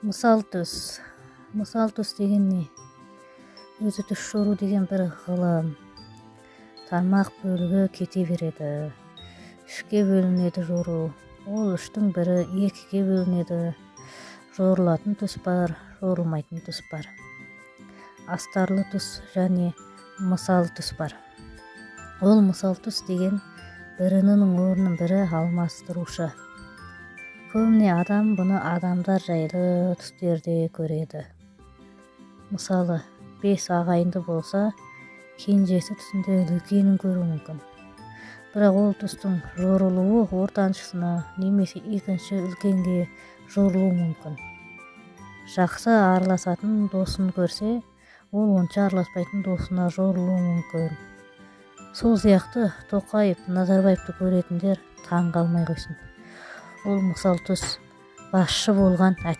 Мысал түс. Мысал түс деген не? Өзі түс жору деген бір ғылым. Тармақ бөлігі кете береді. Үшке бөлінеді жору. Ол үштің бірі екіге бөлінеді. Жорылатын түс бар, жорылмайтын түс бар. Астарлы түс және мысал түс бар. Ол мысал түс деген бірінің орнын бірі алмастырушы. Көбіне адам бұны адамдар жайлы түстерде көреді. Мысалы, 5 ағайынды болса, кенжесі түсінде үлкенін көруі мүмкін. Бірақ ол түстің жорылуы ортаншысына немесе екінші үлкенге жорылуы мүмкін. Жақсы араласатын досын көрсе, ол онша араласпайтын досына жорылуы мүмкін. Сол сияқты Тоқаев, Назарбаевты көретіндер таң қалмай қойсын. Ол мысал түс, басшы болған әке